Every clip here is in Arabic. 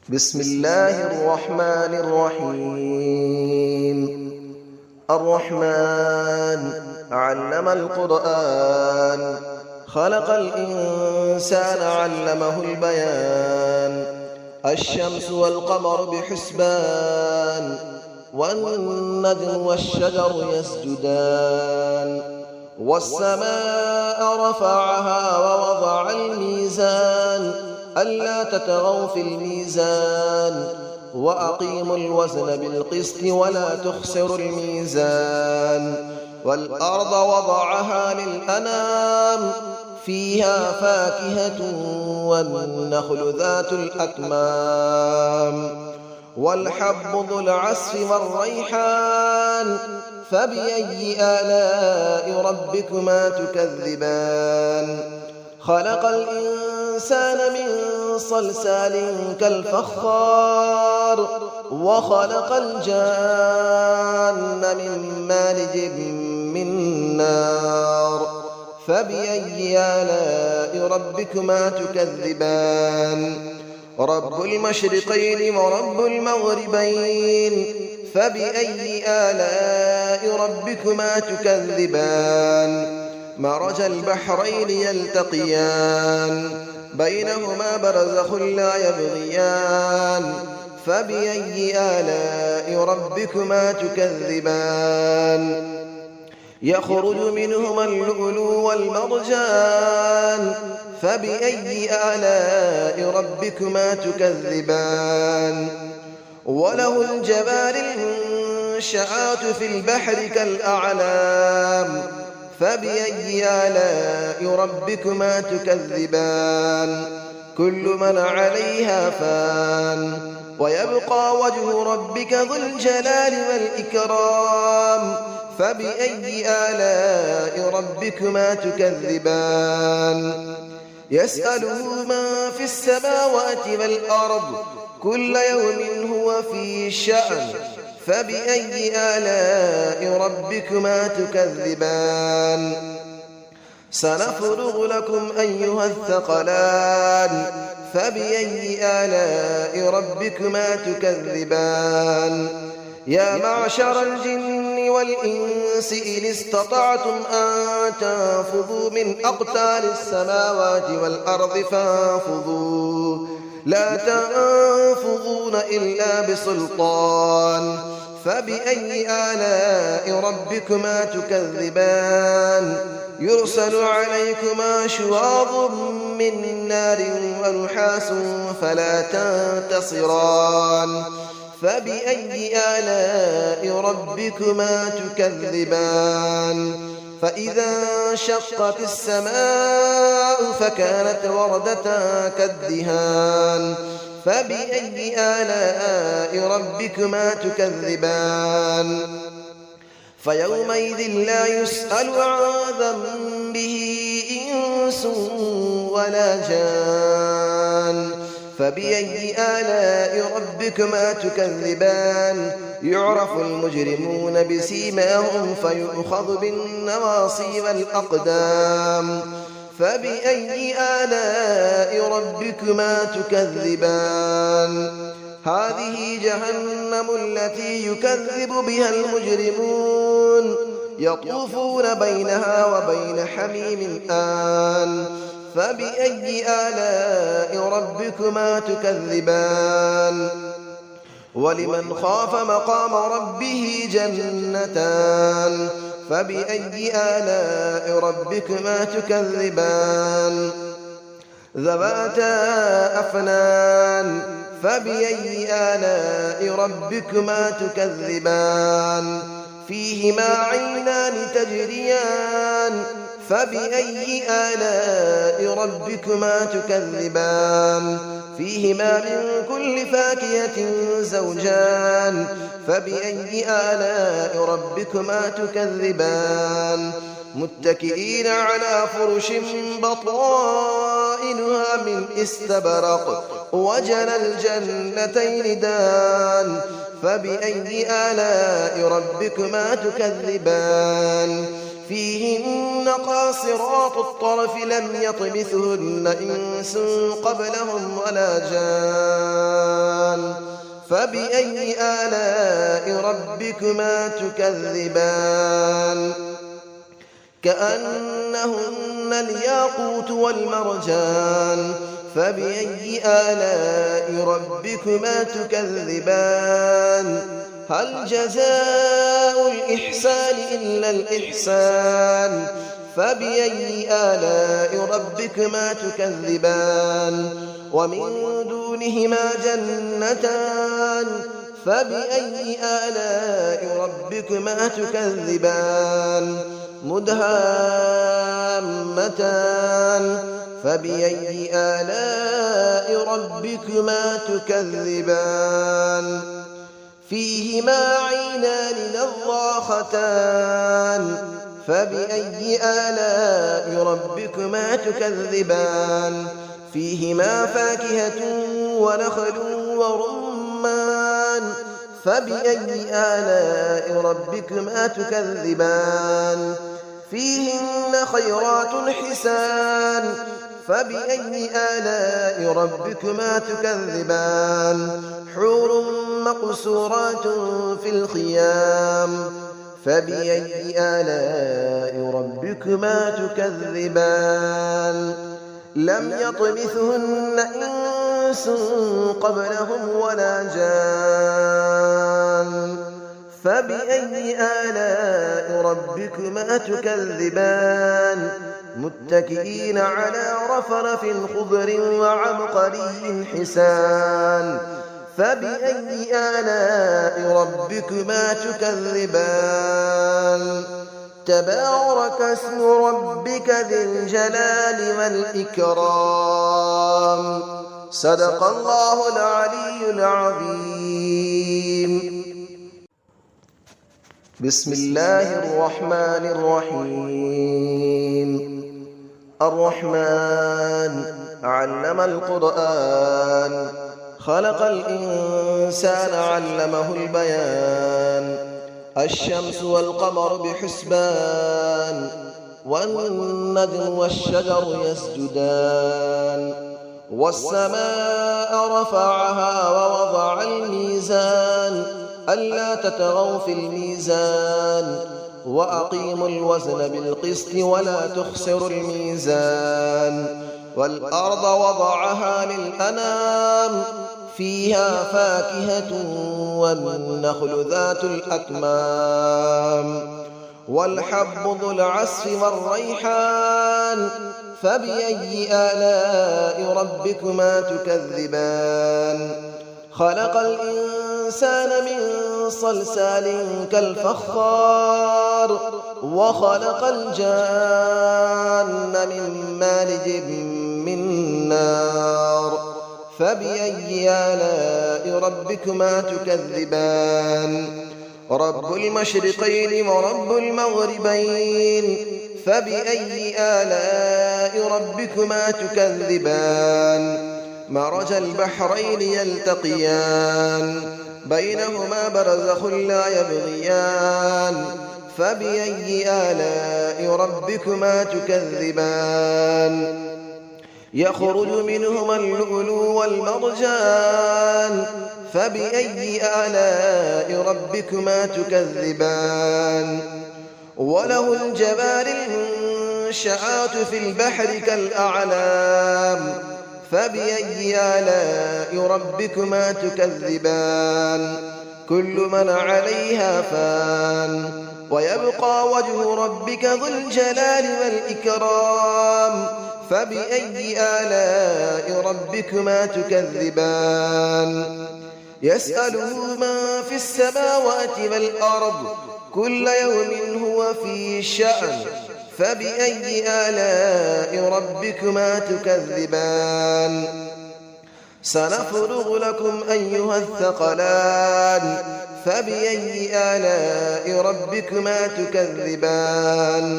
بسم الله الرحمن الرحيم. الرحمن علم القرآن، خلق الإنسان علمه البيان. الشمس والقمر بحسبان، والنجم والشجر يسجدان. والسماء رفعها ووضع الميزان، ألا تطغوا في الميزان، وأقيموا الوزن بالقسط ولا تخسروا الميزان. والأرض وضعها للأنام، فيها فاكهة والنخل ذات الأكمام. والحب ذو العصف والريحان، فبأي آلاء ربكما تكذبان. خلق الإنسان من صلصال كالفخار، وخلق الجان من مارج من نار. فبأي آلاء ربكما تكذبان. رب المشرقين ورب المغربين، فبأي آلاء ربكما تكذبان. مرج البحرين يلتقيان، بينهما برزخ لا يبغيان. فبأي آلاء ربكما تكذبان. يخرج منهما اللؤلؤ والمرجان، فبأي آلاء ربكما تكذبان. وله الجوار المنشآت في البحر كالأعلام، فبأي آلاء ربكما تكذبان. كل من عليها فان، ويبقى وجه ربك ذو الجلال والإكرام. فبأي آلاء ربكما تكذبان. يسأله من في السماوات والأرض، كل يوم هو في شأن. فبأي آلاء ربكما تكذبان. سنفرغ لكم أيها الثقلان، فبأي آلاء ربكما تكذبان. يا معشر الجن والإنس إن استطعتم أن تنفذوا من أقطار السماوات والأرض فانفذوا، لا تنفذون إلا بسلطان. فبأي آلاء ربكما تكذبان. يرسل عليكما شواظ من نار ونحاس فلا تنتصران. فبأي آلاء ربكما تكذبان. فإذا انشقت السماء فكانت وردة كالدهان. فبأي آلاء ربكما تكذبان. فيومئذ لا يسأل عن ذنبه إنس ولا جان. فبأي آلاء ربكما تكذبان. يعرف المجرمون بسيماهم فيؤخذ بالنواصي والأقدام. فبأي آلاء ربكما تكذبان. هذه جهنم التي يكذب بها المجرمون، يطوفون بينها وبين حميم آن. فبأي آلاء ربكما تكذبان. ولمن خاف مقام ربه جنتان. فبأي آلاء ربكما تكذبان. ذواتا أفنان. فبأي آلاء ربكما تكذبان. فيهما عينان تجريان. فبأي آلاء ربكما تكذبان. فيهما من كل فاكهة زوجان. فبأي آلاء ربكما تكذبان. متكئين على فرش بطائنها من استبرق، وجنى الجنتين دان. فبأي آلاء ربكما تكذبان. فيهن قاصرات الطرف لم يطمثهن إنس قبلهم ولا جان. فبأي آلاء ربكما تكذبان كأنهن الياقوت والمرجان فبأي آلاء ربكما تكذبان هل جزاء الإحسان إلا الإحسان فبأي آلاء ربكما تكذبان ومن دونهما جنتان فبأي آلاء ربكما تكذبان مدهامتان فبأي آلاء ربكما تكذبان فيهما عينان نضاختان فبأي آلاء ربكما تكذبان فيهما فاكهة ونخل ورمان فبأي آلاء ربكما تكذبان فيهن خيرات حسان فبأي آلاء ربكما تكذبان حور مقصورات في الخيام فبأي آلاء ربكما تكذبان لم يطمثهن إنس قبلهم ولا جان فبأي آلاء ربكما تكذبان متكئين على رفرف خضر وعبقري حسان فبأي آلاء ربكما تكذبان تبارك اسم ربك ذي الجلال والإكرام صدق الله العلي العظيم بسم الله الرحمن الرحيم الرحمن علم القرآن خلق الإنسان علمه البيان الشمس والقمر بحسبان والنجم والشجر يسجدان والسماء رفعها ووضع الميزان ألا تطغوا في الميزان وأقيموا الوزن بالقسط ولا تخسروا الميزان والأرض وضعها للأنام فيها فاكهة والنخل ذات الأكمام والحب ذو العصف والريحان فبأي آلاء ربكما تكذبان خلق الإنسان من صلصال كالفخار وخلق الجان من مارج من نار فبأي آلاء ربكما تكذبان رب المشرقين ورب المغربين فبأي آلاء ربكما تكذبان مرج البحرين يلتقيان بينهما برزخ لا يبغيان فبأي آلاء ربكما تكذبان يخرج منهما اللؤلؤ والمرجان فبأي آلاء ربكما تكذبان وله الجبال المنشآت في البحر كالأعلام فبأي آلاء ربكما تكذبان كل من عليها فان ويبقى وجه ربك ذو الجلال والإكرام فبأي آلاء ربكما تكذبان يسأله من في السماوات والأرض كل يوم هو في شأن فبأي آلاء ربكما تكذبان سنفرغ لكم أيها الثقلان فبأي آلاء ربكما تكذبان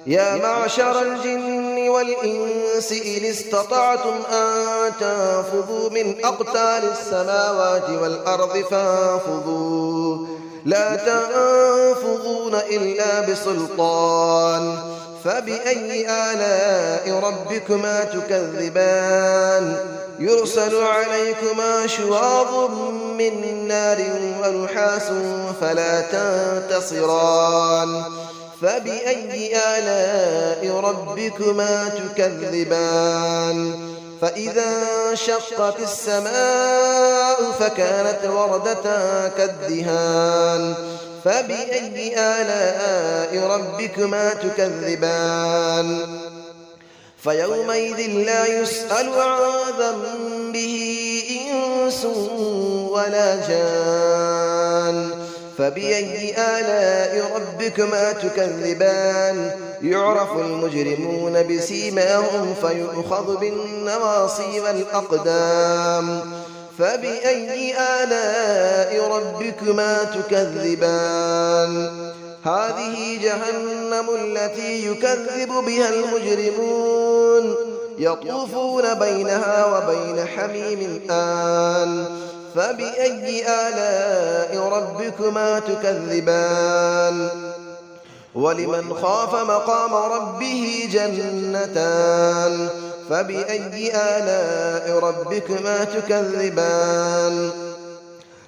يا معشر الجن والإنس إن استطعتم أن تنفذوا من أقطار السماوات والأرض فانفذوا لا تنفذون إلا بسلطان فبأي آلاء ربكما تكذبان يرسل عليكما شواظ من نار ونحاس فلا تنتصران فبأي آلاء ربكما تكذبان فإذا انشقت السماء فكانت وردة كالدهان فبأي آلاء ربكما تكذبان فيومئذ لا يسأل عن ذنبه إنس ولا جان فبأي آلاء ربكما تكذبان يعرف المجرمون بسيماهم فيؤخذ بالنواصي والأقدام فبأي آلاء ربكما تكذبان هذه جهنم التي يكذب بها المجرمون يطوفون بينها وبين حميم آن فبأي آلاء ربكما تكذبان ولمن خاف مقام ربه جنتان فبأي آلاء ربكما تكذبان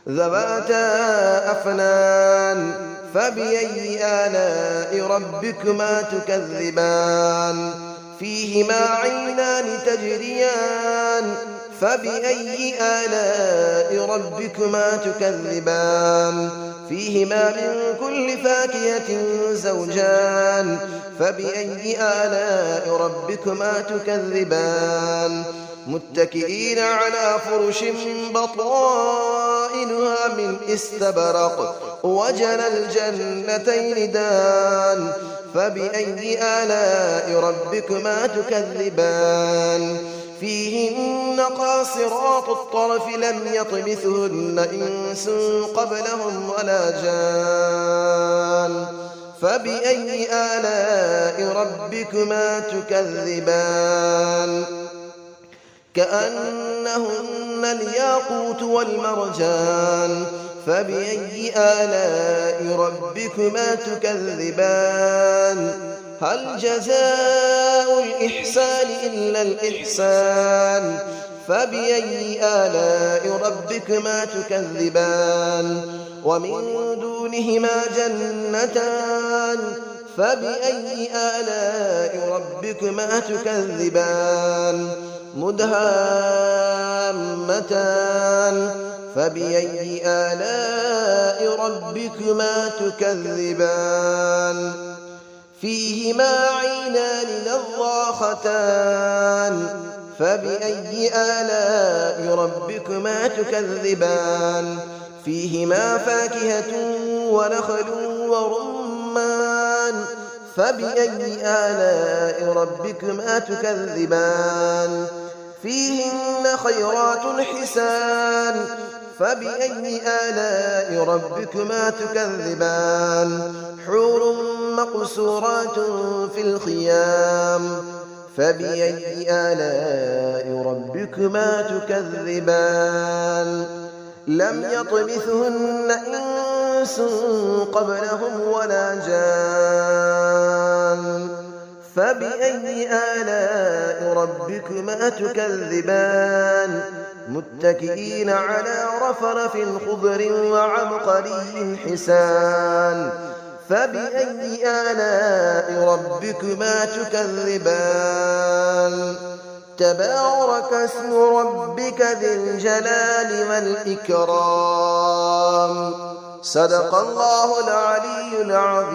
ذواتا أفنان فبأي آلاء ربكما تكذبان فيهما عينان تجريان فبأي آلاء ربكما تكذبان فيهما من كل فاكهة زوجان فبأي آلاء ربكما تكذبان متكئين على فرش بطائنها من استبرق وجنى الجنتين دان فبأي آلاء ربكما تكذبان فيهن قاصرات الطرف لم يطمثهن إنس قبلهم ولا جان فبأي آلاء ربكما تكذبان كأنهن الياقوت والمرجان فبأي آلاء ربكما تكذبان هل جزاء الإحسان إلا الإحسان فبأي آلاء ربكما تكذبان ومن دونهما جنتان فبأي آلاء ربكما تكذبان مدهامتان فبأي آلاء ربكما تكذبان فيهما عينان نضاختان فبأي آلاء ربكما تكذبان فيهما فاكهة ونخل ورمان فبأي آلاء ربكما تكذبان فيهن خيرات حسان فبأي آلاء ربكما تكذبان حور مقصورات في الخيام فبأي آلاء ربكما تكذبان لم يطمثهن إنس قبلهم ولا جان فبأي آلاء ربكما تكذبان متكئين على رفرف خضر وعبقري حسان فبأي آلاء ربكما تكذبان تبارك اسم ربك ذي الجلال والإكرام صدق الله العلي العظيم.